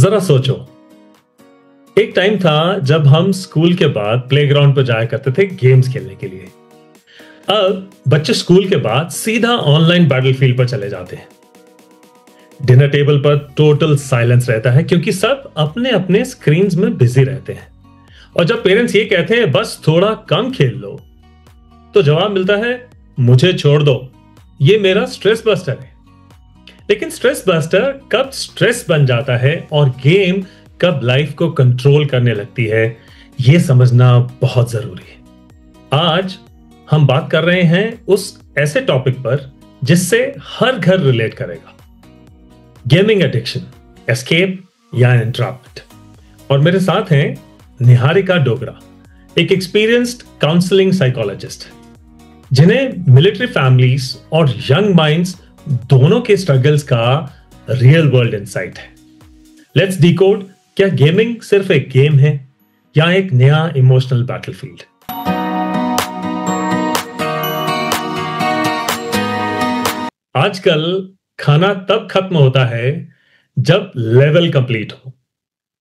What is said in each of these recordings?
जरा सोचो, एक टाइम था जब हम स्कूल के बाद प्लेग्राउंड पर जाया करते थे गेम्स खेलने के लिए। अब बच्चे स्कूल के बाद सीधा ऑनलाइन बैटलफील्ड पर चले जाते हैं। डिनर टेबल पर टोटल साइलेंस रहता है क्योंकि सब अपने अपने स्क्रीन्स में बिजी रहते हैं। और जब पेरेंट्स ये कहते हैं बस थोड़ा कम खेल लो, तो जवाब मिलता है मुझे छोड़ दो, ये मेरा स्ट्रेस बस्टर है। लेकिन स्ट्रेस बस्टर कब स्ट्रेस बन जाता है और गेम कब लाइफ को कंट्रोल करने लगती है, यह समझना बहुत जरूरी है। आज हम बात कर रहे हैं उस ऐसे टॉपिक पर जिससे हर घर रिलेट करेगा, गेमिंग एडिक्शन, एस्केप या एंट्रैप्ड। और मेरे साथ हैं निहारिका डोगरा, एक एक्सपीरियंस्ड काउंसलिंग साइकोलॉजिस्ट, जिन्हें मिलिट्री फैमिलीज और यंग माइंड्स दोनों के स्ट्रगल्स का रियल वर्ल्ड इनसाइट है। लेट्स डिकोड, क्या गेमिंग सिर्फ एक गेम है या एक नया इमोशनल बैटलफील्ड? आजकल खाना तब खत्म होता है जब लेवल कंप्लीट हो,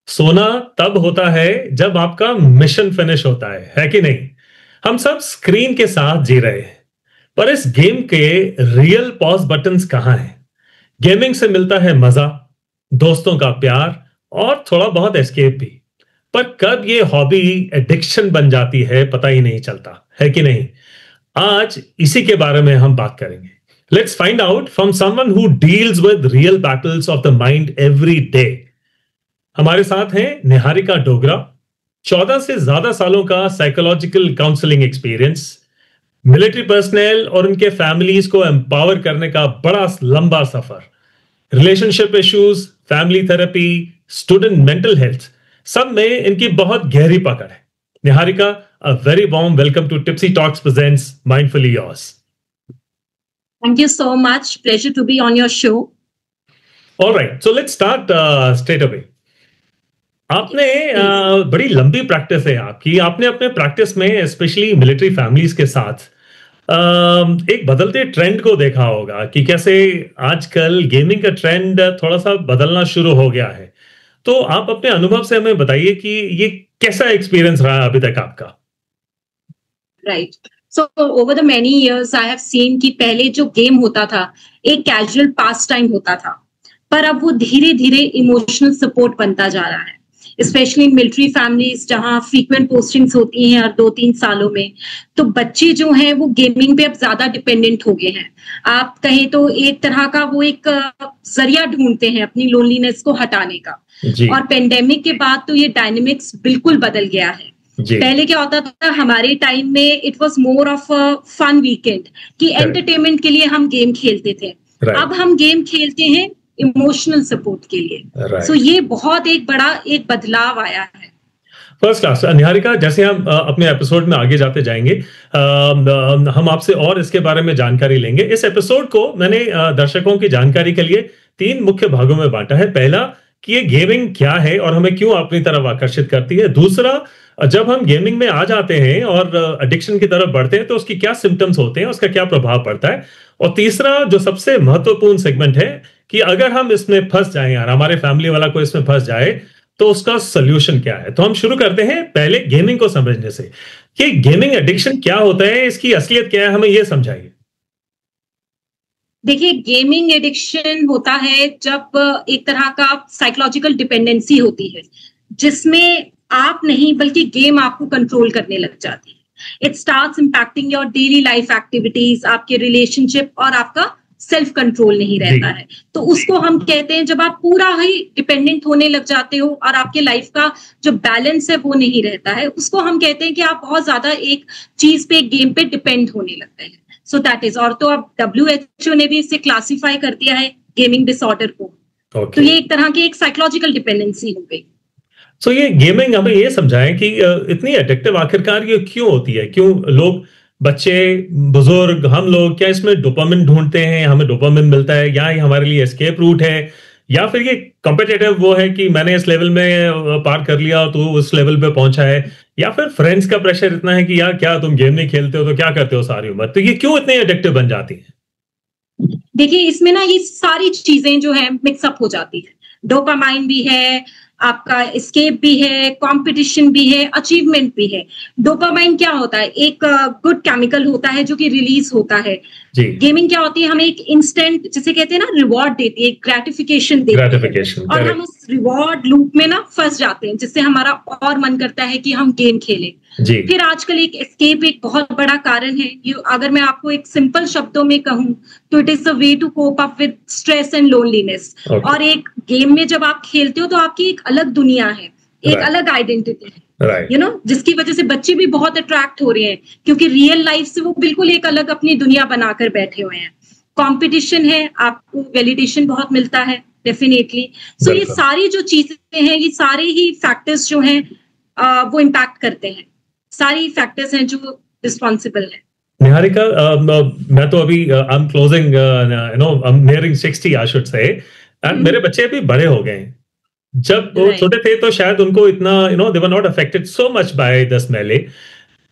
सोना तब होता है जब आपका मिशन फिनिश होता है कि नहीं? हम सब स्क्रीन के साथ जी रहे हैं, पर इस गेम के रियल पॉज बटन्स कहां हैं? गेमिंग से मिलता है मजा, दोस्तों का प्यार और थोड़ा बहुत एस्केप भी, पर कब ये हॉबी एडिक्शन बन जाती है पता ही नहीं चलता, है कि नहीं? आज इसी के बारे में हम बात करेंगे। Let's find out from someone who deals with real battles of the mind every day. हमारे साथ हैं निहारिका डोगरा, 14 से ज्यादा सालों का psychological counselling experience, military personnel और उनके फैमिलीज को एम्पावर करने का बड़ा लंबा सफर, relationship issues, family therapy, student mental health, सब में इनकी बहुत गहरी पकड़ है। Niharika, a very warm welcome to Tipsy Talks presents Mindfully Yours. Thank you so much. Pleasure to be on your show. All right, so let's start straight away. आपने बड़ी लंबी प्रैक्टिस है आपकी। आपने अपने प्रैक्टिस में स्पेशली मिलिट्री फैमिलीज के साथ एक बदलते ट्रेंड को देखा होगा कि कैसे आजकल गेमिंग का ट्रेंड थोड़ा सा बदलना शुरू हो गया है। तो आप अपने अनुभव से हमें बताइए कि ये कैसा एक्सपीरियंस रहा अभी तक आपका? Right. So over the many years I have seen कि पहले जो गेम होता था एक कैजुअल पास टाइम होता था, पर अब वो धीरे धीरे इमोशनल सपोर्ट बनता जा रहा है, स्पेशली मिलिट्री फैमिलीज जहां फ्रीक्वेंट पोस्टिंग्स होती हैं हर 2-3 सालों में। तो बच्चे जो हैं वो गेमिंग पे अब ज्यादा डिपेंडेंट हो गए हैं। आप कहें तो एक तरह का वो एक जरिया ढूंढते हैं अपनी लोनलीनेस को हटाने का। और पेंडेमिक के बाद तो ये डायनेमिक्स बिल्कुल बदल गया है। पहले क्या होता था, हमारे टाइम में it was more of a fun weekend कि एंटरटेनमेंट के लिए हम गेम खेलते थे। अब हम गेम खेलते हैं इमोशनल सपोर्ट के लिए। सो ये बहुत एक बड़ा एक बदलाव आया है। First class. निहारिका, जैसे हम अपने एपिसोड में आगे जाते जाएंगे, हम आपसे और इसके बारे में जानकारी लेंगे। इस एपिसोड को मैंने दर्शकों की जानकारी के लिए 3 मुख्य भागों में बांटा है। पहला कि ये गेमिंग क्या है और हमें क्यों अपनी तरफ आकर्षित करती है। दूसरा, जब हम गेमिंग में आ जाते हैं और एडिक्शन की तरफ बढ़ते हैं तो उसकी क्या सिम्टम्स होते हैं, उसका क्या प्रभाव पड़ता है। और तीसरा जो सबसे महत्वपूर्ण सेगमेंट है कि अगर हम इसमें फंस जाएं यार, हमारे फैमिली वाला को इसमें फंस जाए, तो उसका सोल्यूशन क्या है। तो हम शुरू करते हैं पहले गेमिंग को समझने से कि गेमिंग एडिक्शन क्या होता है, इसकी असलियत क्या है, हमें यह समझाइए। देखिए, गेमिंग एडिक्शन होता है जब एक तरह का साइकोलॉजिकल डिपेंडेंसी होती है जिसमें आप नहीं बल्कि गेम आपको कंट्रोल करने लग जाती है। It starts impacting your daily life activities, आपके रिलेशनशिप और आपका सेल्फ कंट्रोल नहीं रहता है। तो उसको हम कहते हैं जब आप पूरा ही डिपेंडेंट होने लग जाते हो और आपके लाइफ का जो बैलेंस है वो नहीं रहता है, उसको हम कहते हैं कि आप बहुत ज्यादा एक चीज पे, एक गेम पे डिपेंड होने लगते हैं। So that is. और तो अब WHO ने भी इसे क्लासिफाई कर दिया है गेमिंग डिसऑर्डर को। तो ये एक तरह की एक साइकोलॉजिकल डिपेंडेंसी हो गई। सो ये गेमिंग हमें ये समझाएं कि इतनी एडिक्टिव आखिरकार ये क्यों होती है? क्यों लोग, बच्चे, बुजुर्ग, हम लोग, क्या इसमें डोपामिन ढूंढते हैं, हमें डोपामिन मिलता है, या ये हमारे लिए एस्केप रूट है, या फिर ये कॉम्पिटिटिव वो है कि मैंने इस लेवल में पार कर लिया तो उस लेवल पे पहुंचा है, या फिर फ्रेंड्स का प्रेशर इतना है कि यार क्या तुम गेम नहीं खेलते हो तो क्या करते हो सारी उम्र। तो ये क्यों इतने एडिक्टिव बन जाती है? देखिए, इसमें ना ये सारी चीजें जो है मिक्सअप हो जाती है। डोपामाइन भी है, आपका एस्केप भी है, कंपटीशन भी है, अचीवमेंट भी है। डोपामाइन क्या होता है? एक गुड केमिकल होता है जो कि रिलीज होता है। जी। गेमिंग क्या होती है? हमें एक इंस्टेंट, जिसे कहते हैं ना, रिवॉर्ड देती है, ग्रेटिफिकेशन देती है, और हम उस रिवॉर्ड लूप में ना फंस जाते हैं, जिससे हमारा और मन करता है कि हम गेम खेलें। जी। फिर आजकल एक एस्केप एक बहुत बड़ा कारण है। अगर मैं आपको एक सिंपल शब्दों में कहूं तो it is a way to cope up with stress and loneliness. और एक गेम में जब आप खेलते हो तो आपकी एक अलग दुनिया है, एक अलग आइडेंटिटी है, यू नो, जिसकी वजह से बच्चे भी बहुत अट्रैक्ट हो रहे हैं, क्योंकि रियल लाइफ से वो बिल्कुल एक अलग अपनी दुनिया बनाकर बैठे हुए हैं। कंपटीशन है, आपको वैलिडेशन बहुत मिलता है, डेफिनेटली। सो ये सारी जो चीजें हैं, ये सारे ही फैक्टर्स जो हैं वो इम्पैक्ट करते हैं, सारी फैक्टर्स हैं जो रिस्पॉन्सिबल है। निहारिका, मैं तो अभी I am closing, you know, I am nearing 60 I should say, and मेरे बच्चे अभी बड़े हो गए हैं। जब वो छोटे थे तो शायद उनको इतना, you know, they were not affected so much by the smelling.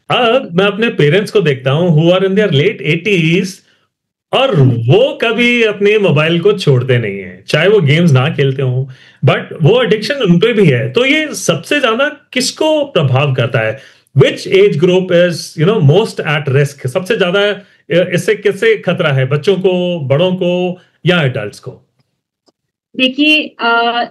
अब मैं अपने पेरेंट्स को देखता हूं who are in their late 80s, और वो कभी अपने मोबाइल को छोड़ते नहीं है, चाहे वो गेम्स ना खेलते हो, बट वो एडिक्शन उन पे भी है। तो ये सबसे ज्यादा किसको प्रभाव करता है? Which age group is, you know, most at risk? सबसे ज्यादा इससे किससे खतरा है, बच्चों को, बड़ों को, या एडल्ट्स को? देखिए,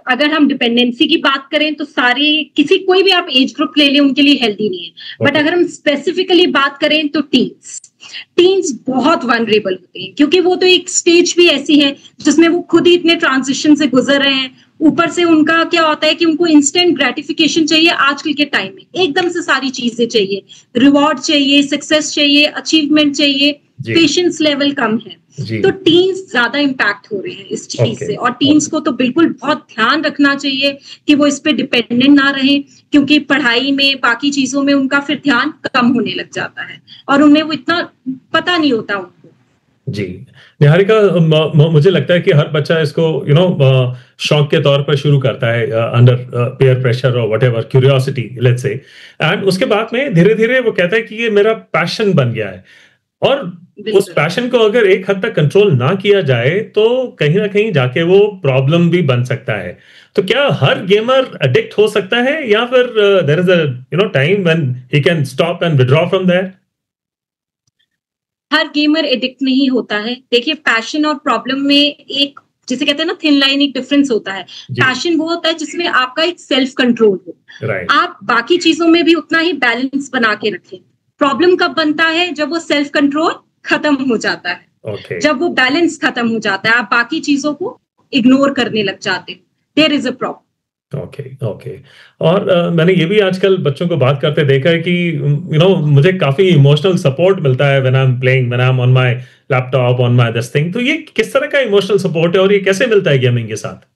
अगर हम डिपेंडेंसी की बात करें तो कोई भी आप एज ग्रुप ले लें, उनके लिए हेल्दी नहीं है। बट अगर हम स्पेसिफिकली बात करें तो टीन्स बहुत वनरेबल होते हैं, क्योंकि वो तो एक स्टेज भी ऐसी है जिसमें वो खुद ही इतने ट्रांजिशन से गुजर रहे हैं। ऊपर से उनका क्या होता है कि उनको इंस्टेंट ग्रेटिफिकेशन चाहिए आजकल के टाइम में, एकदम से सारी चीजें चाहिए, रिवॉर्ड चाहिए, सक्सेस चाहिए, अचीवमेंट चाहिए, पेशेंस लेवल कम है। तो टीन्स ज्यादा इम्पैक्ट हो रहे हैं इस चीज से, और टीन्स को तो बिल्कुल बहुत ध्यान रखना चाहिए कि वो इस पे डिपेंडेंट ना रहे, क्योंकि पढ़ाई में, बाकी चीजों में उनका फिर ध्यान कम होने लग जाता है और उन्हें वो इतना पता नहीं होता उनको। जी। निहारिका, मुझे लगता है कि हर बच्चा इसको, यू नो, शौक के तौर पर शुरू करता है, अंडर पीयर प्रेशर और whatever, curiosity let's say, and उसके बाद में धीरे धीरे वो कहता है कि ये मेरा पैशन बन गया है। और उस पैशन को अगर एक हद तक कंट्रोल ना किया जाए तो कहीं ना कहीं जाके वो प्रॉब्लम भी बन सकता है। तो क्या हर गेमर एडिक्ट हो सकता है, या फिर there is a, you know, time when he can stop and withdraw from that? हर गेमर एडिक्ट नहीं होता है। देखिए, पैशन और प्रॉब्लम में एक, जिसे कहते हैं ना, थिन लाइन, एक डिफरेंस होता है। पैशन वो होता है जिसमें आपका एक सेल्फ कंट्रोल हो, आप बाकी चीजों में भी उतना ही बैलेंस बना के रखें। प्रॉब्लम कब बनता है? जब वो सेल्फ कंट्रोल खत्म हो जाता है, जब वो बैलेंस खत्म हो जाता है, आप बाकी चीजों को इग्नोर करने लग जाते हैं, there is a problem. Okay. और मैंने ये भी आजकल बच्चों को बात करते देखा है कि, यू नो, मुझे काफी इमोशनल सपोर्ट मिलता है when I am playing, when I am on my laptop, on my this thing. तो ये किस तरह का इमोशनल सपोर्ट है और ये कैसे मिलता है गेमिंग के साथ?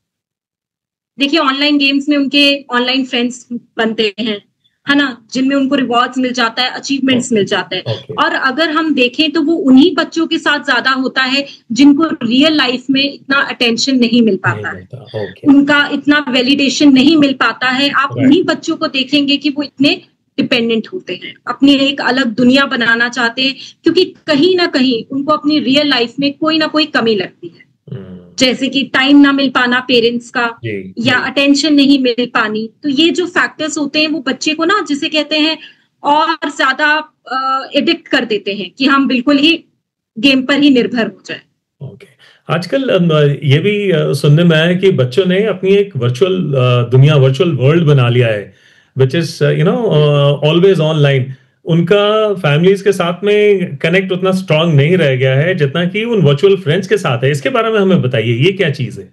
देखिए, ऑनलाइन गेम्स में उनके ऑनलाइन फ्रेंड्स बनते हैं, है ना, जिनमें उनको रिवॉर्ड्स मिल जाता है, अचीवमेंट्स मिल जाते हैं। और अगर हम देखें तो वो उन्हीं बच्चों के साथ ज्यादा होता है जिनको रियल लाइफ में इतना अटेंशन नहीं मिल पाता है, उनका इतना वैलिडेशन नहीं मिल पाता है। आप उन्हीं बच्चों को देखेंगे कि वो इतने डिपेंडेंट होते हैं, अपनी एक अलग दुनिया बनाना चाहते हैं, क्योंकि कहीं ना कहीं उनको अपनी रियल लाइफ में कोई ना कोई कमी लगती है, जैसे कि टाइम ना मिल पाना पेरेंट्स का, या अटेंशन नहीं मिल पानी। तो ये जो फैक्टर्स होते हैं वो बच्चे को ना, जिसे कहते हैं, और ज्यादा एडिक्ट कर देते हैं कि हम बिल्कुल ही गेम पर ही निर्भर हो जाए। आजकल ये भी सुनने में आया है कि बच्चों ने अपनी एक वर्चुअल दुनिया, वर्चुअल वर्ल्ड बना लिया है, which is, you no, always online. उनका फैमिलीज के साथ में कनेक्ट उतना स्ट्रांग नहीं रह गया है जितना कि उन वर्चुअल फ्रेंड्स के साथ है। इसके बारे में हमें बताइए, ये क्या चीज है?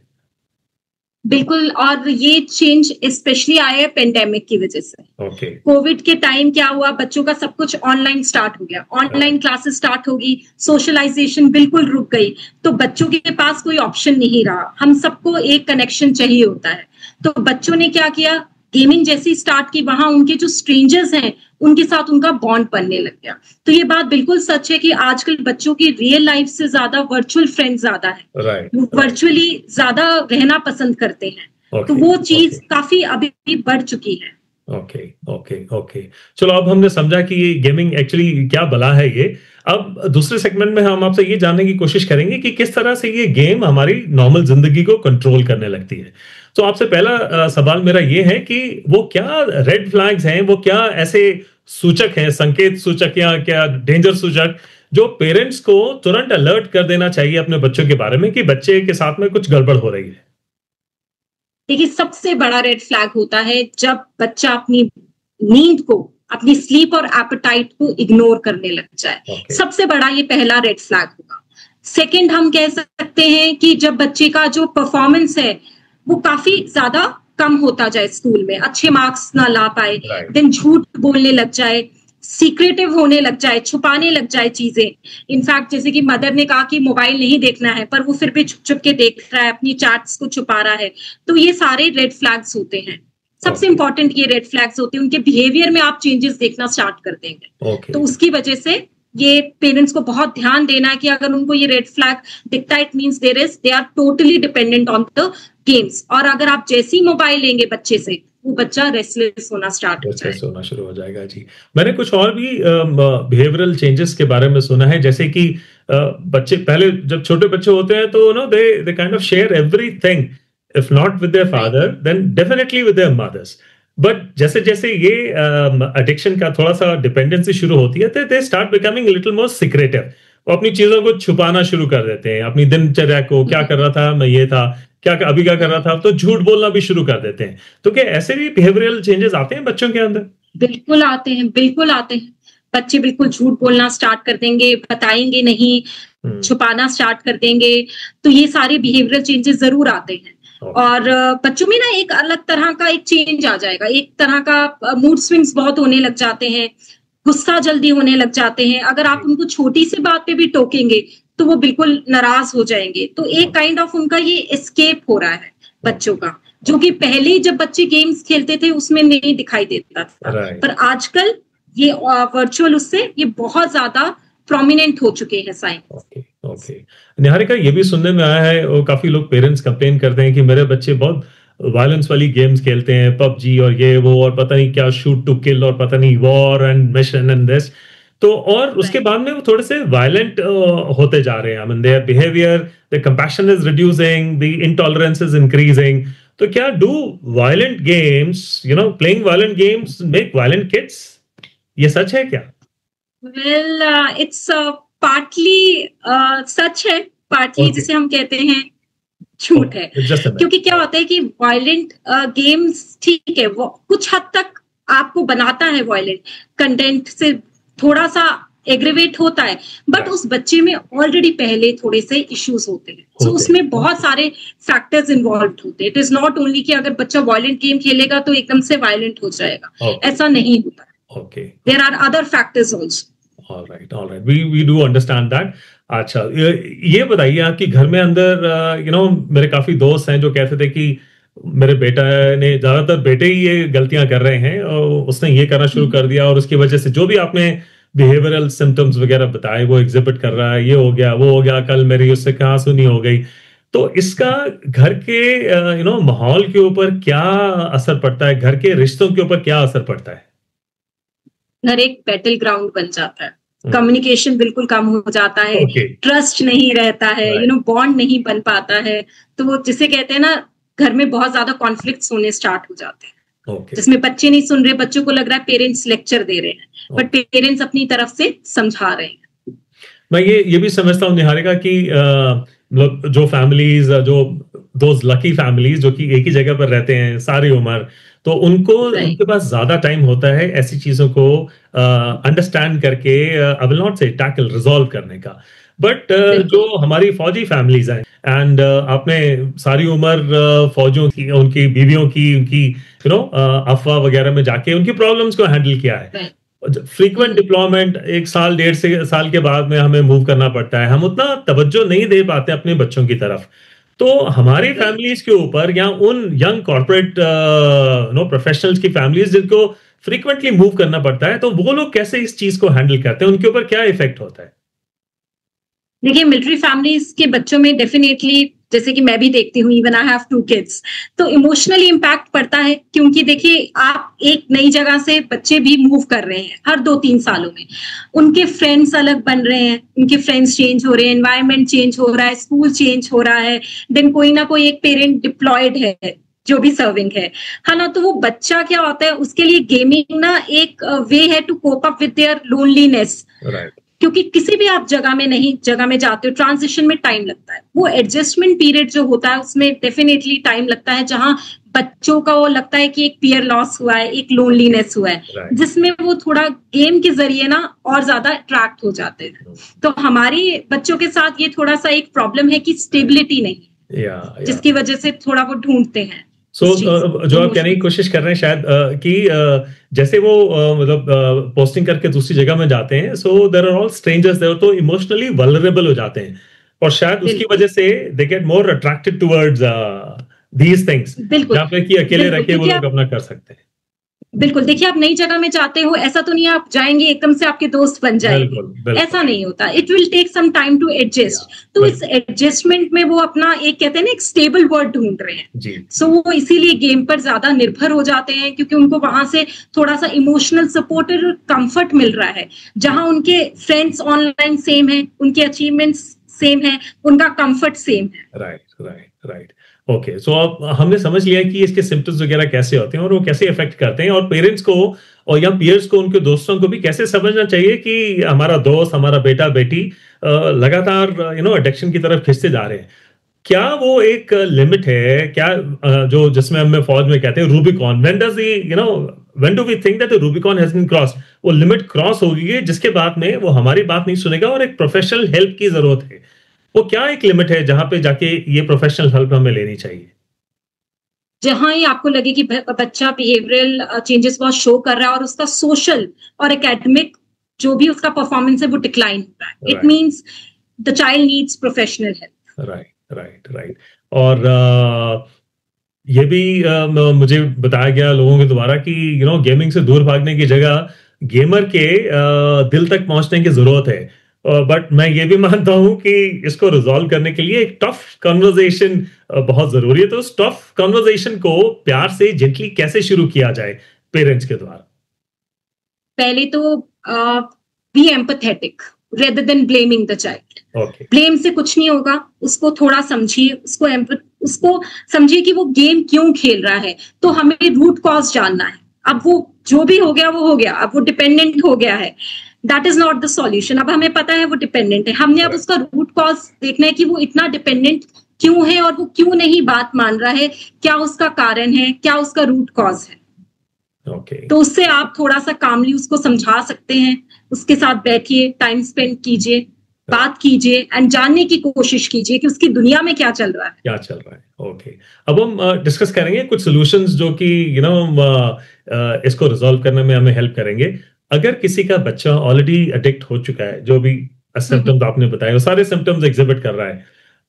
बिल्कुल, और ये चेंज स्पेशली आया है पेंडेमिक की वजह से। कोविड के टाइम क्या हुआ, बच्चों का सब कुछ ऑनलाइन स्टार्ट हो गया, ऑनलाइन क्लासेस स्टार्ट होगी, सोशलाइजेशन बिल्कुल रुक गई, तो बच्चों के पास कोई ऑप्शन नहीं रहा। हम सबको एक कनेक्शन चाहिए होता है, तो बच्चों ने क्या किया, गेमिंग जैसी स्टार्ट की, वहां उनके जो स्ट्रेंजर्स हैं उनके साथ उनका बॉन्ड बनने लग गया। तो ये बात बिल्कुल सच है कि आजकल बच्चों की रियल लाइफ से ज्यादा वर्चुअल फ्रेंड्स ज्यादा है, वो वर्चुअली ज्यादा रहना पसंद करते हैं। तो वो चीज काफी अभी बढ़ चुकी है। ओके। चलो, अब हमने समझा कि ये गेमिंग एक्चुअली क्या बला है ये। अब दूसरे सेगमेंट में हम आपसे ये जानने की कोशिश करेंगे कि किस तरह से ये गेम हमारी नॉर्मल जिंदगी को कंट्रोल करने लगती है। तो आपसे पहला सवाल मेरा ये है कि वो क्या रेड फ्लैग्स हैं, वो क्या ऐसे सूचक हैं, संकेत सूचक या क्या डेंजर सूचक, जो पेरेंट्स को तुरंत अलर्ट कर देना चाहिए अपने बच्चों के बारे में कि बच्चे के साथ में कुछ गड़बड़ हो रही है? देखिए, सबसे बड़ा रेड फ्लैग होता है जब बच्चा अपनी नींद को, अपनी स्लीप और एपेटाइट को इग्नोर करने लग जाए। Okay. सबसे बड़ा ये पहला रेड फ्लैग होगा। सेकंड, हम कह सकते हैं कि जब बच्चे का जो परफॉर्मेंस है वो काफी ज्यादा कम होता जाए, स्कूल में अच्छे मार्क्स ना ला पाए, देन झूठ बोलने लग जाए, सीक्रेटिव होने लग जाए, छुपाने लग जाए चीजें। इनफैक्ट जैसे कि मदर ने कहा कि मोबाइल नहीं देखना है, पर वो फिर भी छुप छुप के देख रहा है, अपनी चैट्स को छुपा रहा है। तो ये सारे रेड फ्लैग्स होते हैं। सबसे इंपॉर्टेंट ये रेड फ्लैग्स होते हैं, उनके बिहेवियर में आप चेंजेस देखना स्टार्ट कर देंगे। तो उसकी वजह से ये पेरेंट्स को बहुत ध्यान देना है कि अगर उनको ये रेड फ्लैग दिखता है, it means they are totally dependent on the games. और अगर आप जैसे ही मोबाइल लेंगे बच्चे से, वो बच्चा रेस्टलेस होना स्टार्ट हो जाएगा, होना शुरू हो जाएगा। जी, मैंने कुछ और भी बिहेवियरल चेंजेस के बारे में सुना है, जैसे कि बच्चे पहले जब छोटे बच्चे होते हैं तो they kind of share everything, if not with their father then definitely with their mothers. But जैसे जैसे ये एडिक्शन का थोड़ा सा डिपेंडेंसी शुरू होती है तो they start becoming little more secretive. वो अपनी चीजों को छुपाना शुरू कर देते हैं, अपनी दिनचर्या को, क्या कर रहा था मैं, ये था क्या, अभी क्या कर रहा था, तो झूठ बोलना भी शुरू कर देते हैं। तो क्या ऐसे भी बिहेवियरल चेंजेस आते हैं बच्चों के अंदर? बिल्कुल आते हैं, बिल्कुल आते हैं। बच्चे बिल्कुल झूठ बोलना स्टार्ट कर देंगे, बताएंगे नहीं, छुपाना स्टार्ट कर देंगे। तो ये सारे बिहेवियरल चेंजेस जरूर आते हैं। और बच्चों में ना एक अलग तरह का एक चेंज आ जाएगा, एक तरह का मूड स्विंग्स बहुत होने लग जाते हैं, गुस्सा जल्दी होने लग जाते हैं। अगर आप उनको छोटी सी बात पे भी टोकेंगे तो वो बिल्कुल नाराज हो जाएंगे। तो एक काइंड ऑफ उनका ये एस्केप हो रहा है बच्चों का, जो कि पहले जब बच्चे गेम्स खेलते थे उसमें नहीं दिखाई देता था, पर आजकल ये वर्चुअल उससे ये बहुत ज्यादा प्रोमिनेंट हो चुके हैं साइन। ओके, निहारिका, ये भी सुनने में आया है, और काफी लोग पेरेंट्स कंप्लेन करते हैं कि मेरे बच्चे बहुत वायलेंस वाली गेम्स खेलते हैं, पबजी और ये वो और पता नहीं क्या, शूट टू किल और पता नहीं war and mission and this. तो और उसके बाद में वो थोड़े से वायलेंट होते जा रहे हैं। I mean their behaviour, their compassion is reducing, the intolerance is increasing. तो क्या do violent games, playing violent games make violent kids? ये सच है क्या? वेल, इट्स पार्टली सच है, पार्टली जिसे हम कहते हैं झूठ है। क्योंकि क्या होता है कि वायलेंट गेम्स, ठीक है, वो कुछ हद तक आपको बनाता है, वायलेंट कंटेंट से थोड़ा सा एग्रीवेट होता है, बट उस बच्चे में ऑलरेडी पहले थोड़े से इश्यूज होते हैं। तो उसमें बहुत सारे फैक्टर्स इन्वॉल्व होते हैं। इट इज नॉट ओनली कि अगर बच्चा वायलेंट गेम खेलेगा तो एकदम से वायलेंट हो जाएगा, ऐसा नहीं होता है। There are other factors also. All right. We do understand that. अच्छा, ये बताइए, आपकी घर में अंदर मेरे काफी दोस्त हैं जो कहते थे कि मेरे बेटा ने, ज्यादातर बेटे ही ये गलतियां कर रहे हैं, और उसने ये करना शुरू कर दिया, और उसकी वजह से जो भी आपने बिहेवियरल सिम्टम्स वगैरह बताए वो एग्जिबिट कर रहा है, ये हो गया, वो हो गया, कल मेरी उससे कहाँ सुनी हो गई। तो इसका घर के माहौल के ऊपर क्या असर पड़ता है, घर के रिश्तों के ऊपर क्या असर पड़ता है? घर एक बैटल ग्राउंड बन जाता है, कम्युनिकेशन बिल्कुल कम हो जाता है, ट्रस्ट नहीं रहता है, बॉन्ड नहीं बन पाता है। तो वो जिसे कहते हैं ना, घर में बहुत ज्यादा कॉन्फ्लिक्ट्स होने स्टार्ट हो जाते हैं, जिसमें बच्चे नहीं सुन रहे, बच्चों को लग रहा है पेरेंट्स लेक्चर दे रहे हैं, बट पेरेंट्स अपनी तरफ से समझा रहे हैं। मैं ये भी समझता हूँ निहारिका कि जो फैमिलीज, जो दोज लकी फैमिलीज जो कि एक ही जगह पर रहते हैं सारी उम्र, तो उनके पास ज्यादा टाइम होता है ऐसी चीजों को अंडरस्टैंड करके, आई विल नॉट से टैकल, रिजॉल्व करने का। बट जो हमारी फौजी फैमिलीज हैं, एंड आपने सारी उम्र फौजियों की, उनकी बीवियों की, उनकी अफवाह वगैरह में जाके उनकी प्रॉब्लम्स को हैंडल किया है। फ्रीक्वेंट डिप्लॉयमेंट, 1 साल 1.5 साल के बाद में हमें मूव करना पड़ता है, हम उतना तवज्जो नहीं दे पाते अपने बच्चों की तरफ। तो हमारी फैमिलीज के ऊपर, या उन यंग कॉर्पोरेट प्रोफेशनल्स की फैमिलीज जिनको फ्रीक्वेंटली मूव करना पड़ता है, तो वो लोग कैसे इस चीज को हैंडल करते हैं, उनके ऊपर क्या इफेक्ट होता है? देखिए मिलिट्री फैमिलीज के बच्चों में डेफिनेटली, जैसे कि मैं भी देखती हूँ, इवन आई हैव 2 किड्स, तो इमोशनली इम्पैक्ट पड़ता है, क्योंकि देखिए आप एक नई जगह से बच्चे भी मूव कर रहे हैं हर 2-3 सालों में, उनके फ्रेंड्स अलग बन रहे हैं, उनके फ्रेंड्स चेंज हो रहे हैं, एनवायरनमेंट चेंज हो रहा है, स्कूल चेंज हो रहा है, देन कोई ना कोई एक पेरेंट डिप्लॉयड है जो भी सर्विंग है ना, तो वो बच्चा क्या होता है, उसके लिए गेमिंग ना एक वे है to cope up with their loneliness, क्योंकि किसी भी आप जगह में जाते हो, ट्रांजिशन में टाइम लगता है, वो एडजस्टमेंट पीरियड जो होता है उसमें डेफिनेटली टाइम लगता है, जहां बच्चों का वो लगता है कि एक पीयर लॉस हुआ है, एक लोनलीनेस हुआ है, जिसमें वो थोड़ा गेम के जरिए ना और ज्यादा अट्रैक्ट हो जाते हैं। तो हमारी बच्चों के साथ ये थोड़ा सा एक प्रॉब्लम है कि स्टेबिलिटी नहीं, जिसकी वजह से थोड़ा वो ढूंढते हैं। जो आप कहने की कोशिश कर रहे हैं शायद कि जैसे वो मतलब पोस्टिंग करके दूसरी जगह में जाते हैं, so there are all strangers there, तो इमोशनली वल्नरेबल हो जाते हैं, और शायद उसकी वजह से they get more attracted towards these things, जहाँ पे कि अकेले रह के वो लोग अपना कर सकते हैं। बिल्कुल, देखिए आप नई जगह में जाते हो, ऐसा तो नहीं आप जाएंगे एकदम से आपके दोस्त बन जाएंगे, ऐसा नहीं होता, it will take some time to adjust. तो इस एडजस्टमेंट में वो अपना एक कहते हैं ना एक स्टेबल वर्ड ढूंढ रहे हैं, सो वो इसीलिए गेम पर ज्यादा निर्भर हो जाते हैं, क्योंकि उनको वहां से थोड़ा सा इमोशनल सपोर्ट और कंफर्ट मिल रहा है, जहां उनके फ्रेंड्स ऑनलाइन सेम है, उनके अचीवमेंट्स सेम है, उनका कंफर्ट सेम है। राइट। ओके, सो अब हमने समझ लिया कि इसके सिम्टम्स वगैरह कैसे होते हैं और वो कैसे इफेक्ट करते हैं, और पेरेंट्स को और या पीयर्स को, उनके दोस्तों को भी कैसे समझना चाहिए कि हमारा दोस्त, हमारा बेटा बेटी लगातार एडिक्शन की तरफ खिंचते जा रहे हैं। क्या वो एक लिमिट है क्या, जो जिसमें हम फौज में कहते हैं Rubicon, when do we think that the Rubicon has been crossed, वो लिमिट क्रॉस हो गई है जिसके बाद में वो हमारी बात नहीं सुनेगा और एक प्रोफेशनल हेल्प की जरूरत है। वो क्या एक लिमिट है जहां पे जाके ये प्रोफेशनल हेल्प हमें लेनी चाहिए? जहां ही आपको लगे कि बच्चा बिहेवियरल चेंजेस बहुत शो कर रहा है और उसका सोशल और एकेडमिक जो भी उसका परफॉर्मेंस है वो डिक्लाइन हो रहा है, it means the child needs professional help. Right. और ये भी मुझे बताया गया लोगों के द्वारा कि गेमिंग से दूर भागने की जगह गेमर के दिल तक पहुंचने की जरूरत है, बट मैं ये भी मानता हूं कि इसको रिजॉल्व करने के लिए एक टफ कन्वर्सेशन बहुत जरूरी है। तो उस टफ कन्वर्सेशन को प्यार से जेंटली कैसे शुरू किया जाए पेरेंट्स के द्वारा? पहले तो be empathetic rather than blaming the child. Blame से कुछ नहीं होगा, उसको थोड़ा समझिए, उसको समझिए कि वो गेम क्यों खेल रहा है, तो हमें रूट कॉज जानना है। अब वो जो भी हो गया वो हो गया, अब वो डिपेंडेंट हो गया है, that is not the solution. अब हमें पता है वो डिपेंडेंट है, हमने अब उसका रूट कॉज देखना है कि वो इतना डिपेंडेंट क्यों है और वो क्यों नहीं बात मान रहा है, क्या उसका कारण है, क्या उसका रूट कॉज है। तो उससे आप थोड़ा सा कामली उसको समझा सकते हैं, उसके साथ बैठिए, टाइम स्पेंड कीजिए, बात कीजिए एंड जानने की कोशिश कीजिए कि उसकी दुनिया में क्या चल रहा है। ओके, अब हम डिस्कस करेंगे कुछ सॉल्यूशंस जो कि इसको रिजॉल्व करने में हमें हेल्प करेंगे। अगर किसी का बच्चा ऑलरेडी एडिक्ट हो चुका है, जो भी सिम्टम्स आपने बताए वो सारे सिम्टम्स एग्जिबिट कर रहा है,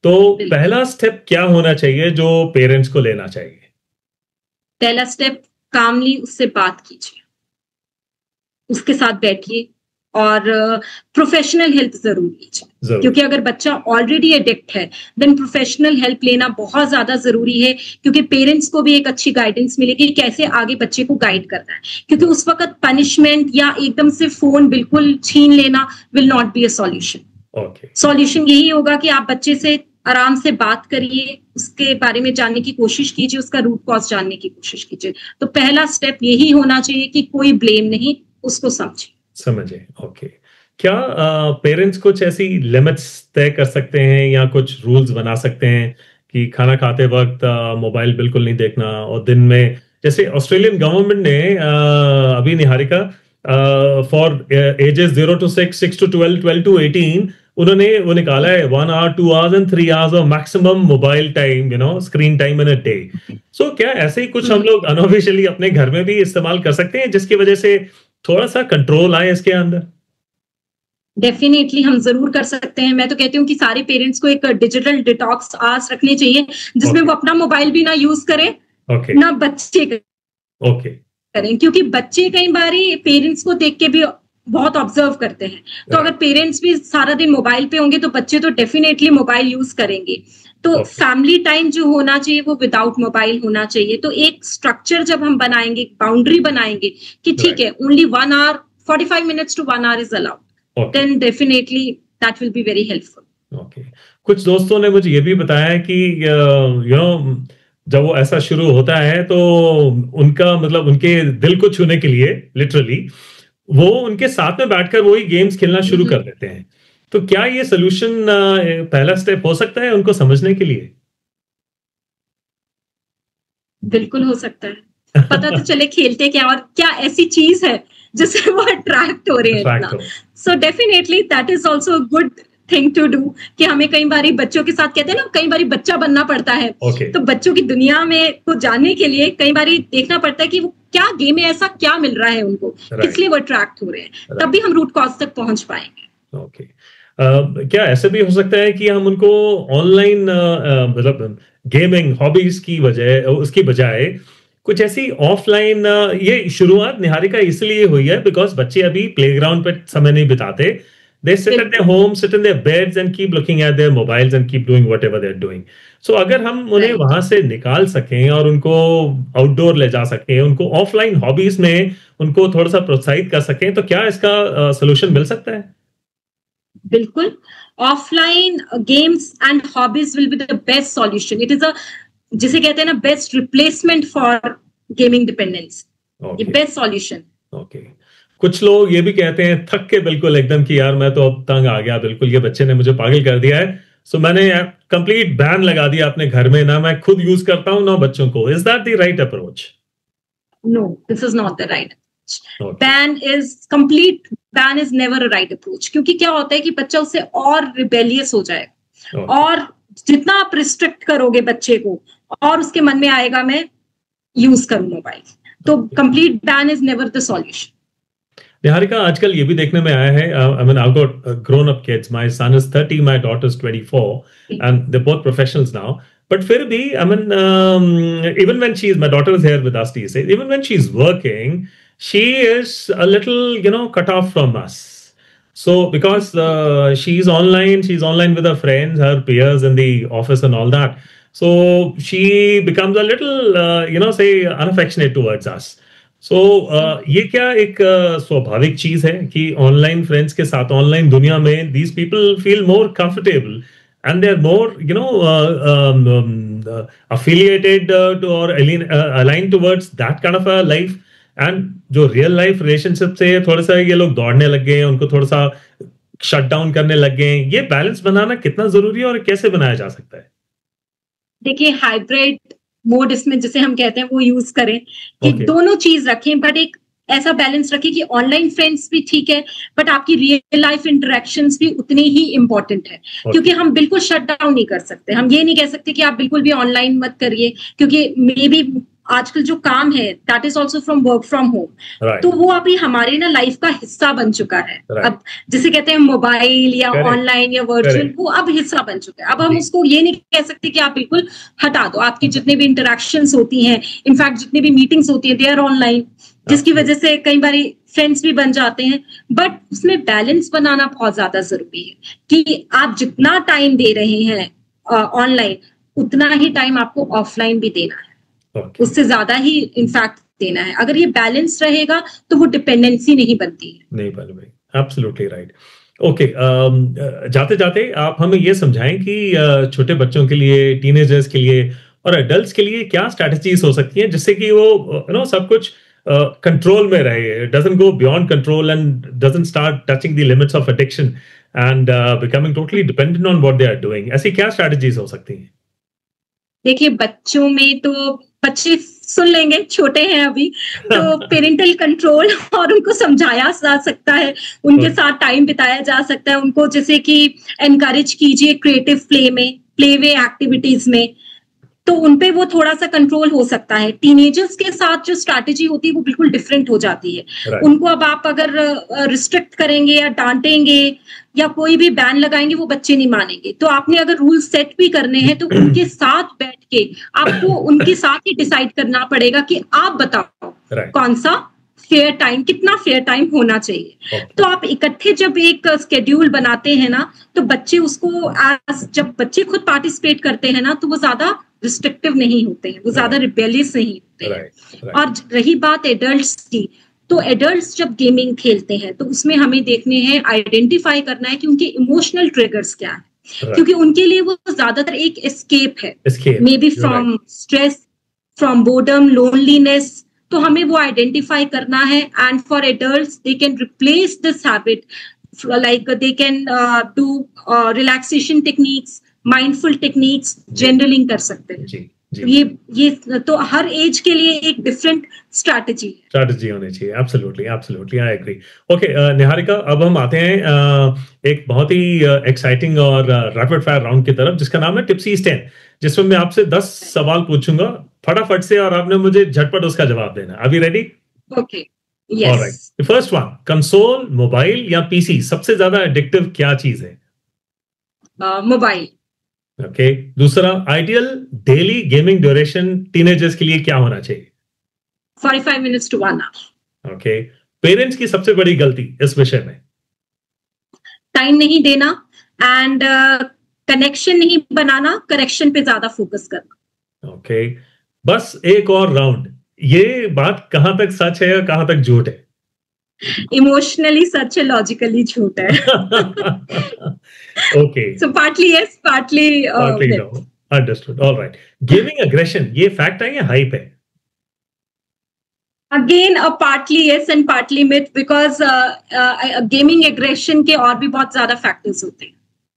तो पहला स्टेप क्या होना चाहिए जो पेरेंट्स को लेना चाहिए? पहला स्टेप, कामली उससे बात कीजिए, उसके साथ बैठिए और प्रोफेशनल हेल्प जरूर लीजिए, क्योंकि अगर बच्चा ऑलरेडी एडिक्ट है देन प्रोफेशनल हेल्प लेना बहुत ज्यादा जरूरी है, क्योंकि पेरेंट्स को भी एक अच्छी गाइडेंस मिलेगी कैसे आगे बच्चे को गाइड करना है, क्योंकि उस वक्त पनिशमेंट या एकदम से फोन बिल्कुल छीन लेना will not be a solution. Solution यही होगा कि आप बच्चे से आराम से बात करिए, उसके बारे में जानने की कोशिश कीजिए, उसका रूट कॉज जानने की कोशिश कीजिए। तो पहला स्टेप यही होना चाहिए कि कोई ब्लेम नहीं, उसको समझे। ओके, क्या पेरेंट्स कुछ ऐसी लिमिट्स तय कर सकते हैं या कुछ रूल्स बना सकते हैं कि खाना खाते वक्त मोबाइल बिल्कुल नहीं देखना, और दिन में, जैसे ऑस्ट्रेलियन गवर्नमेंट ने अभी Niharika for ages 0 to 6, 6 to 12, 12 to 18 उन्होंने वो निकाला है 1 hour, 2 hours and 3 hours of maximum mobile time, screen time in a day. So क्या ऐसे ही कुछ हम लोग अनऑफिशियली अपने घर में भी इस्तेमाल कर सकते हैं जिसकी वजह से थोड़ा सा कंट्रोल आए इसके अंदर? डेफिनेटली हम जरूर कर सकते हैं। मैं तो कहती हूँ कि सारे पेरेंट्स को एक डिजिटल डिटॉक्स आवर्स रखने चाहिए, जिसमें वो अपना मोबाइल भी ना यूज करें, ना बच्चे करें, क्योंकि बच्चे कई बार पेरेंट्स को देख के भी बहुत ऑब्जर्व करते हैं। तो अगर पेरेंट्स भी सारा दिन मोबाइल पे होंगे तो बच्चे तो डेफिनेटली मोबाइल यूज करेंगे। तो फैमिली टाइम जो होना चाहिए वो विदाउट मोबाइल होना चाहिए। तो एक स्ट्रक्चर जब हम बनाएंगे, बाउंड्री बनाएंगे कि ठीक है only 1 hour 45 minutes to 1 hour is allowed, then definitely that will be very helpful. Okay. कुछ दोस्तों ने मुझे ये भी बताया कि जब वो ऐसा शुरू होता है तो उनका मतलब उनके दिल को छूने के लिए लिटरली वो उनके साथ में बैठकर वही गेम्स खेलना शुरू कर देते हैं। तो क्या ये सोल्यूशन पहला स्टेप हो सकता है उनको समझने के लिए? बिल्कुल हो सकता है। पता तो चले खेलते क्या और क्या ऐसी चीज है जिससे वो अट्रैक्ट हो रहे हैं इतना। So definitely that is also good thing to do कि हमें कई बारी बच्चों के साथ कहते हैं ना, कई बारी बच्चा बनना पड़ता है। तो बच्चों की दुनिया में को जानने के लिए कई बारी देखना पड़ता है कि वो क्या गेम में ऐसा क्या मिल रहा है उनको, इसलिए वो अट्रैक्ट हो रहे हैं। तब भी हम रूट कॉज तक पहुंच पाएंगे। क्या ऐसे भी हो सकता है कि हम उनको ऑनलाइन मतलब गेमिंग हॉबीज की वजह उसकी बजाय कुछ ऐसी ऑफलाइन, ये शुरुआत निहारिका इसलिए हुई है बिकॉज बच्चे अभी प्लेग्राउंड पे समय नहीं बिताते। They sit at their home, sit in their beds and keep looking at their mobiles and keep doing whatever they're doing. So अगर हम उन्हें वहां से निकाल सकें और उनको आउटडोर ले जा सकें, उनको ऑफलाइन हॉबीज में उनको थोड़ा सा प्रोत्साहित कर सकें, तो क्या इसका सोल्यूशन मिल सकता है? बिल्कुल, offline games and hobbies will be the best solution. It is अ जिसे कहते हैं ना best replacement for gaming dependence, ये बेस्ट सॉल्यूशन। ओके, कुछ लोग ये भी कहते हैं थक के बिल्कुल एकदम कि यार मैं तो अब तंग आ गया, बिल्कुल ये बच्चे ने मुझे पागल कर दिया है, सो मैंने कंप्लीट बैन लगा दिया अपने घर में, ना मैं खुद यूज करता हूं ना बच्चों को। Is that the right approach? No, this is not the right approach. Ban is never a right approach, क्योंकि क्या होता है कि बच्चा उससे और रिबेलियस हो जाएगा। और जितना आप रिस्ट्रिक्ट करोगे बच्चे को और उसके मन में आएगा मैं यूज करूं मोबाइल। तो complete ban is never the solution. Niharika, आजकल ये भी देखने में आया है, I mean, I've got grown up kids. My son is 30, my daughter is 24, and they're both professionals now. But फिर भी, I mean, even when my daughter is here with us these days, even when she's working, she is a little, cut off from us. So because she's online with her friends, her peers in the office and all that. So she becomes a little, say, unaffectionate towards us. So ये क्या एक स्वाभाविक चीज है कि online friends के साथ online दुनिया में these people feel more comfortable and they're more affiliated to or aligned towards that kind of a life, and जो रियल लाइफ रिलेशनशिप से थोड़ा सा ये लोग दौड़ने लग गए हैं, उनको थोड़ा सा शट डाउन करने लग गए हैं। ये बैलेंस बनाना कितना जरूरी है और कैसे बनाया जा सकता है? देखिए, हाइब्रिड मोड इसमें जिसे हम कहते हैं वो यूज करें कि दोनों चीज रखें, बट एक ऐसा बैलेंस रखें कि ऑनलाइन फ्रेंड्स भी ठीक है बट आपकी रियल लाइफ इंटरेक्शंस भी उतनी ही इंपॉर्टेंट है। क्योंकि हम बिल्कुल शट डाउन नहीं कर सकते, हम ये नहीं कह सकते कि आप बिल्कुल भी ऑनलाइन मत करिए, क्योंकि मे बी आजकल जो काम है that is also from work from home, तो वो अभी हमारे ना लाइफ का हिस्सा बन चुका है। अब जिसे कहते हैं मोबाइल या ऑनलाइन या वर्चुअल, वो अब हिस्सा बन चुका है। अब हम उसको ये नहीं कह सकते कि आप बिल्कुल हटा दो। आपकी जितने भी इंटरेक्शंस होती हैं, इनफैक्ट जितनी भी मीटिंग्स होती हैं, दे आर ऑनलाइन, जिसकी वजह से कई बार फ्रेंड्स भी बन जाते हैं। बट उसमें बैलेंस बनाना बहुत ज्यादा जरूरी है कि आप जितना टाइम दे रहे हैं ऑनलाइन उतना ही टाइम आपको ऑफलाइन भी देना है, उससे ज्यादा ही इनफैक्ट देना है। अगर ये बैलेंस रहेगा तो वो डिपेंडेंसी नहीं बनती है। नहीं बन भाई, एब्सोल्युटली राइट। ओके, जाते जाते आप हमें ये समझाएं कि छोटे बच्चों के लिए, टीनेजर्स के लिए और एडल्ट्स के लिए क्या स्ट्रैटेजीज हो सकती हैं जिससे कि वो सब कुछ कंट्रोल में रहे, doesn't go beyond control and doesn't start touching the limits of addiction and becoming totally dependent on what they are doing. ऐसी क्या स्ट्रैटेजीज हो सकती हैं? देखिए, बच्चों में तो बच्चे सुन लेंगे, छोटे हैं अभी, तो पेरेंटल कंट्रोल और उनको समझाया जा सकता है, उनके साथ टाइम बिताया जा सकता है, उनको जैसे कि एनकरेज कीजिए क्रिएटिव प्ले में, प्ले वे एक्टिविटीज में, तो उनपे वो थोड़ा सा कंट्रोल हो सकता है। टीनेजर्स के साथ जो स्ट्रैटेजी होती है वो बिल्कुल डिफरेंट हो जाती है। उनको अब आप अगर रिस्ट्रिक्ट करेंगे या डांटेंगे या कोई भी बैन लगाएंगे वो बच्चे नहीं मानेंगे। तो आपने अगर रूल सेट भी करने हैं तो उनके साथ बैठ के आपको उनके साथ ही डिसाइड करना पड़ेगा कि आप बताओ कौन सा फेयर टाइम, कितना फेयर टाइम होना चाहिए। तो आप इकट्ठे जब एक स्केड्यूल बनाते हैं ना, तो बच्चे उसको जब बच्चे खुद पार्टिसिपेट करते हैं ना, तो वो ज्यादा रिस्ट्रिक्टिव नहीं होते हैं, वो ज्यादा रिबेलियस नहीं होते हैं। और रही बात एडल्ट्स की, तो एडल्ट्स जब गेमिंग खेलते हैं तो उसमें हमें देखने हैं, आइडेंटिफाई करना है कि उनके इमोशनल ट्रिगर्स क्या है, क्योंकि उनके लिए वो ज्यादातर एक एस्केप है, may be from stress, from boredom, loneliness. तो हमें वो आइडेंटिफाई करना है। And for adults they can replace this habit, like they can do relaxation techniques, mindful techniques, journaling कर सकते हैं। जी। ये तो हर एज के लिए एक डिफरेंट स्ट्रैटेजी होनी चाहिए। Absolutely I agree. Okay Niharika, अब हम आते हैं एक बहुत ही एक्साइटिंग और रैपिड फायर राउंड की तरफ, जिसका नाम है टिप्सीज 10, जिसमें मैं आपसे 10 सवाल पूछूंगा फटाफट से और आपने मुझे झटपट उसका जवाब देना। अभी ready? Okay, yes. Alright, first one, console, mobile या पीसी, सबसे ज्यादा एडिक्टिव क्या चीज है? मोबाइल। ओके, दूसरा, ideal daily gaming duration teenagers के लिए क्या होना चाहिए? 45 minutes to 1 hour। Okay, parents की सबसे बड़ी गलती इस विषय में? टाइम नहीं देना एंड कनेक्शन नहीं बनाना, करेक्शन पे ज्यादा फोकस करना। ओके, बस एक और राउंड, ये बात कहां तक सच है और कहां तक झूठ है? इमोशनली सच है, लॉजिकली झूठ है। Okay, so partly yes, partly no. Understood, alright. Gaming aggression, ये फैक्ट है या हाइप है? Again, partly yes and partly myth, because gaming aggression के और भी बहुत ज्यादा फैक्टर्स होते हैं।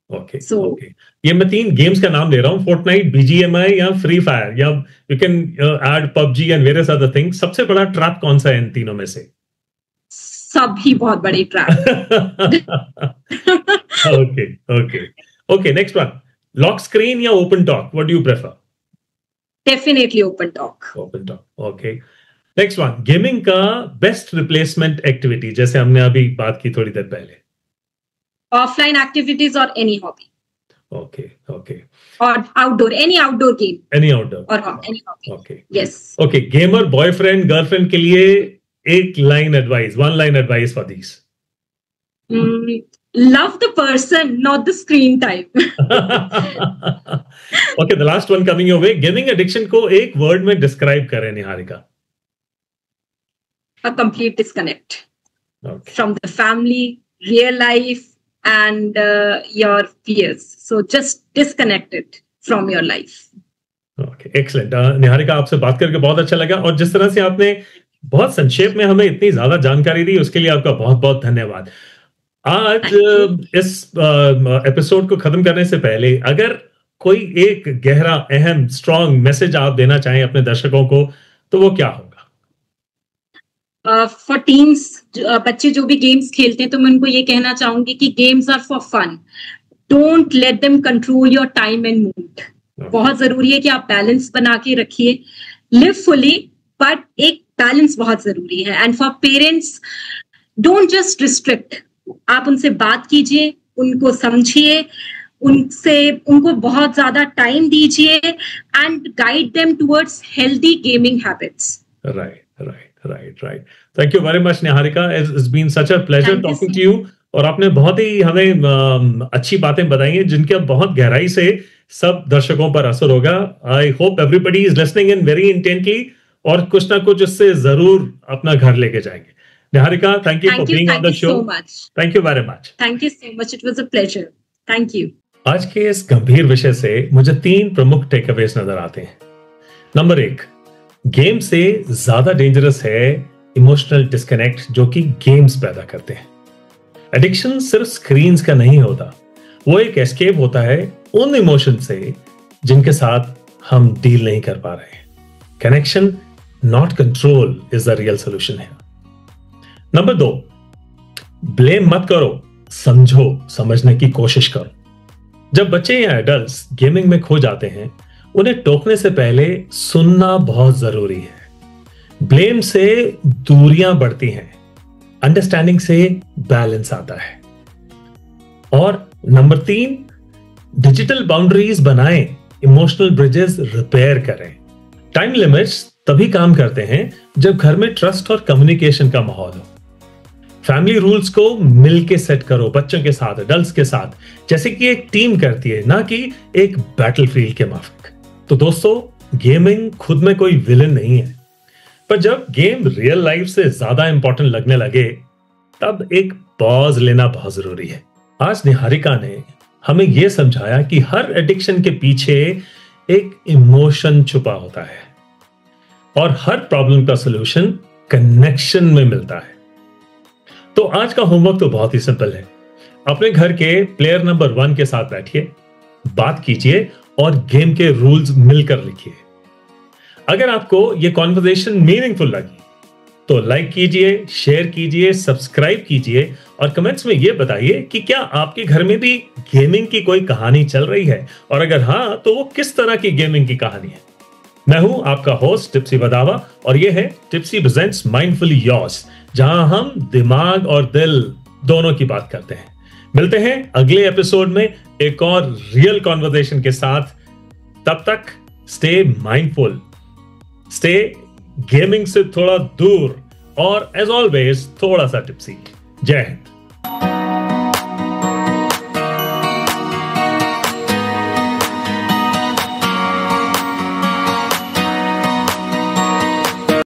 ओके, ओके, ये मैं 3 गेम्स का नाम ले रहा हूँ, फोर्टनाइट, बीजीएमआई या फ्री फायर, या you can add PUBG and various other things. सबसे बड़ा ट्रैप कौन सा है इन तीनों में से? सभी बहुत बड़े trap. Okay, next one, lock screen या open talk, what do you prefer? Definitely open talk. Okay, next one, gaming का बेस्ट रिप्लेसमेंट एक्टिविटी, जैसे हमने अभी बात की थोड़ी देर पहले। ऑफलाइन एक्टिविटीज और एनी हॉबी। ओके, और outdoor, any outdoor game. Any outdoor और any hobby. Okay, yes. Okay, gamer boyfriend girlfriend के लिए एक line advice, 1 line advice for these. Love the person, not the screen time. Okay, the last one coming your way. Gaming addiction को एक word में describe करें Niharika. A complete disconnect from the family, real life, and your peers. So just disconnect it from your life. Okay, excellent. Niharika, आपसे बात करके बहुत अच्छा लगा, और जिस तरह से आपने बहुत संक्षेप में हमें इतनी ज्यादा जानकारी दी, उसके लिए आपका बहुत बहुत धन्यवाद। आज इस एपिसोड को खत्म करने से पहले अगर कोई एक गहरा, अहम, स्ट्रॉन्ग मैसेज आप देना चाहें अपने दर्शकों को, तो वो क्या होगा? फॉर टीन्स, बच्चे जो भी गेम्स खेलते हैं, तो मैं उनको ये कहना चाहूंगी कि games are for fun, don't let them control your time and mood. बहुत जरूरी है कि आप बैलेंस बना के रखिए, लिव फुली, बट एक बैलेंस बहुत जरूरी है। And for parents, don't just restrict, आप उनसे बात कीजिए, उनको समझिए, उनको बहुत ज्यादा टाइम दीजिए and guide them towards healthy gaming habits. Right. Thank you very much Niharika, it's been such a pleasure talking to you, और आपने बहुत ही हमें अच्छी बातें बताई हैं, जिनके बहुत गहराई से सब दर्शकों पर असर होगा। I hope everybody is listening in very intently, और कुछ ना कुछ इससे जरूर अपना घर लेके जाएंगे। Niharika, thank you for being on the show. Thank you very much. Thank you so much. It was a pleasure. Thank you. आज के इस गंभीर विषय से मुझे 3 प्रमुख टेकअवेज नजर आते हैं। नंबर 1, गेम से ज्यादा डेंजरस है इमोशनल डिस्कनेक्ट जो कि गेम्स पैदा करते हैं। एडिक्शन सिर्फ स्क्रीन्स का नहीं होता, वो एक एस्केप होता है उन इमोशन से जिनके साथ हम डील नहीं कर पा रहे। Connection, not control, is the real solution है। नंबर 2, ब्लेम मत करो, समझो, समझने की कोशिश करो। जब बच्चे या एडल्ट्स गेमिंग में खो जाते हैं, उन्हें टोकने से पहले सुनना बहुत जरूरी है। ब्लेम से दूरियां बढ़ती हैं, अंडरस्टैंडिंग से बैलेंस आता है। और नंबर 3, डिजिटल बाउंड्रीज बनाएं, इमोशनल ब्रिजेस रिपेयर करें। टाइम लिमिट्स तभी काम करते हैं जब घर में ट्रस्ट और कम्युनिकेशन का माहौल हो। फैमिली रूल्स को मिलके सेट करो, बच्चों के साथ, एडल्ट्स के साथ, जैसे कि एक टीम करती है, ना कि एक बैटलफील्ड के माफिक। तो दोस्तों, गेमिंग खुद में कोई विलन नहीं है, पर जब गेम रियल लाइफ से ज्यादा इंपॉर्टेंट लगने लगे, तब एक पॉज लेना बहुत जरूरी है। आज निहारिका ने हमें यह समझाया कि हर एडिक्शन के पीछे एक इमोशन छुपा होता है और हर प्रॉब्लम का सॉल्यूशन कनेक्शन में मिलता है। तो आज का होमवर्क तो बहुत ही सिंपल है। अपने घर के प्लेयर नंबर 1 के साथ बैठिए, बात कीजिए और गेम के रूल्स मिलकर लिखिए। अगर आपको यह कॉन्वर्सेशन मीनिंगफुल लगी तो लाइक कीजिए, शेयर कीजिए, सब्सक्राइब कीजिए और कमेंट्स में यह बताइए कि क्या आपके घर में भी गेमिंग की कोई कहानी चल रही है, और अगर हां तो वो किस तरह की गेमिंग की कहानी है। मैं हूं आपका होस्ट टिप्सी बदावा और यह है टिप्सी प्रेजेंट्स माइंडफुली योर्स, जहां हम दिमाग और दिल दोनों की बात करते हैं। मिलते हैं अगले एपिसोड में एक और रियल कॉन्वर्सेशन के साथ। तब तक स्टे माइंडफुल, स्टे गेमिंग से थोड़ा दूर और एज ऑलवेज थोड़ा सा टिप्सी। जय हिंद।